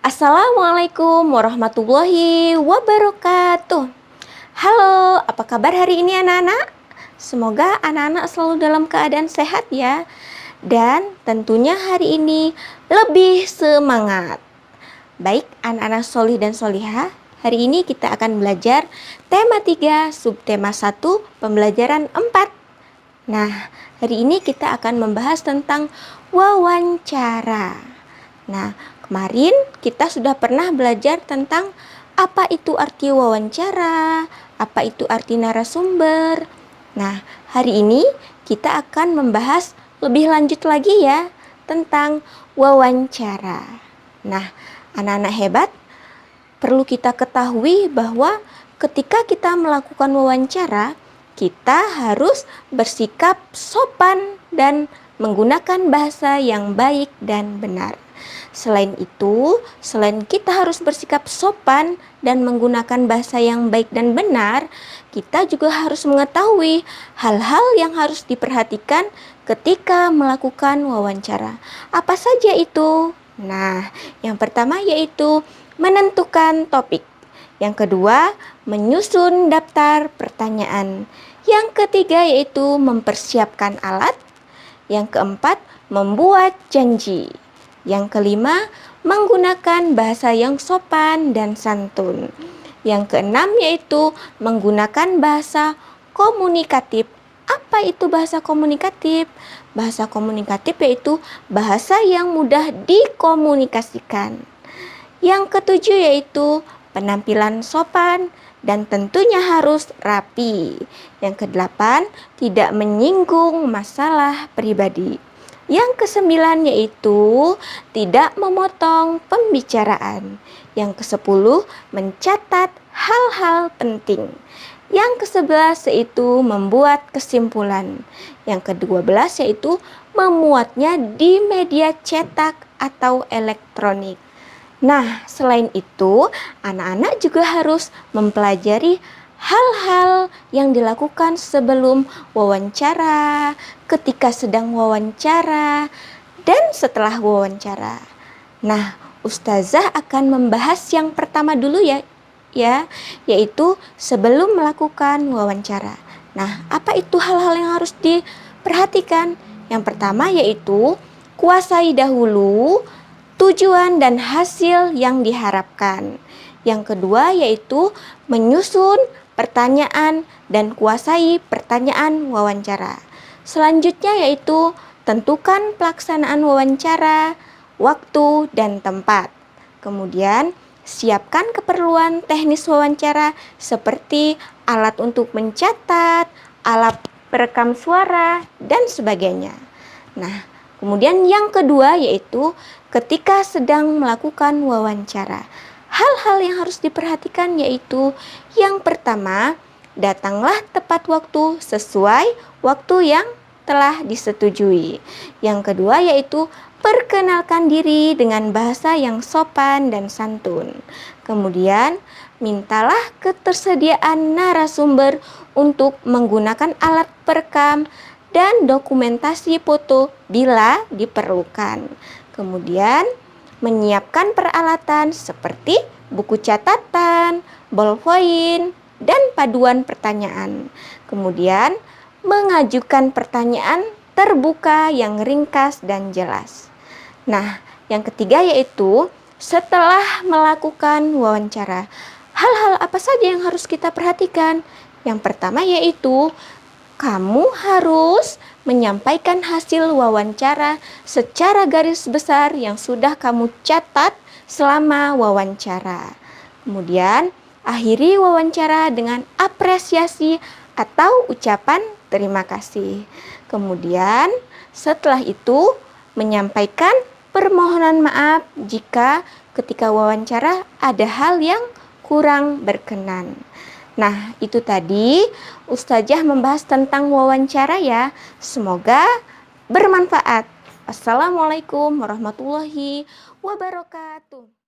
Assalamualaikum warahmatullahi wabarakatuh. Halo, apa kabar hari ini anak-anak? Semoga anak-anak selalu dalam keadaan sehat ya. Dan tentunya hari ini lebih semangat. Baik anak-anak solih dan solihah, hari ini kita akan belajar tema 3, subtema 1, pembelajaran 4. Nah, hari ini kita akan membahas tentang wawancara. Nah, kemarin kita sudah pernah belajar tentang apa itu arti wawancara, apa itu arti narasumber. Nah, hari ini kita akan membahas lebih lanjut lagi ya tentang wawancara. Nah, anak-anak hebat, perlu kita ketahui bahwa ketika kita melakukan wawancara, kita harus bersikap sopan dan menggunakan bahasa yang baik dan benar. Selain itu, selain kita harus bersikap sopan dan menggunakan bahasa yang baik dan benar, kita juga harus mengetahui hal-hal yang harus diperhatikan ketika melakukan wawancara. Apa saja itu? Nah, yang pertama yaitu menentukan topik. Yang kedua, menyusun daftar pertanyaan. Yang ketiga yaitu mempersiapkan alat. Yang keempat, membuat janji. Yang kelima, menggunakan bahasa yang sopan dan santun. Yang keenam yaitu menggunakan bahasa komunikatif. Apa itu bahasa komunikatif? Bahasa komunikatif yaitu bahasa yang mudah dikomunikasikan. Yang ketujuh yaitu penampilan sopan dan tentunya harus rapi. Yang kedelapan, tidak menyinggung masalah pribadi. Yang kesembilan yaitu tidak memotong pembicaraan. Yang kesepuluh, mencatat hal-hal penting. Yang kesebelas yaitu membuat kesimpulan. Yang kedua belas yaitu memuatnya di media cetak atau elektronik. Nah, selain itu, anak-anak juga harus mempelajari hal-hal yang dilakukan sebelum wawancara, ketika sedang wawancara, dan setelah wawancara. Nah, Ustazah akan membahas yang pertama dulu ya, yaitu sebelum melakukan wawancara. Nah, apa itu hal-hal yang harus diperhatikan? Yang pertama yaitu kuasai dahulu tujuan dan hasil yang diharapkan. Yang kedua yaitu menyusun pertanyaan dan kuasai pertanyaan wawancara. Selanjutnya yaitu tentukan pelaksanaan wawancara, waktu dan tempat. Kemudian siapkan keperluan teknis wawancara seperti alat untuk mencatat, alat perekam suara, dan sebagainya. Nah, kemudian yang kedua yaitu ketika sedang melakukan wawancara. Hal-hal yang harus diperhatikan yaitu yang pertama, datanglah tepat waktu sesuai waktu yang telah disetujui. Yang kedua yaitu perkenalkan diri dengan bahasa yang sopan dan santun. Kemudian, mintalah ketersediaan narasumber untuk menggunakan alat perekam dan dokumentasi foto bila diperlukan. Kemudian, menyiapkan peralatan seperti buku catatan, ballpoint, dan paduan pertanyaan. Kemudian, mengajukan pertanyaan terbuka yang ringkas dan jelas. Nah, yang ketiga yaitu setelah melakukan wawancara, hal-hal apa saja yang harus kita perhatikan? Yang pertama yaitu kamu harus menyampaikan hasil wawancara secara garis besar yang sudah kamu catat selama wawancara. Kemudian, akhiri wawancara dengan apresiasi atau ucapan terima kasih. Kemudian, setelah itu menyampaikan permohonan maaf jika ketika wawancara ada hal yang kurang berkenan. Nah, itu tadi Ustazah membahas tentang wawancara ya. Semoga bermanfaat. Assalamualaikum warahmatullahi wabarakatuh.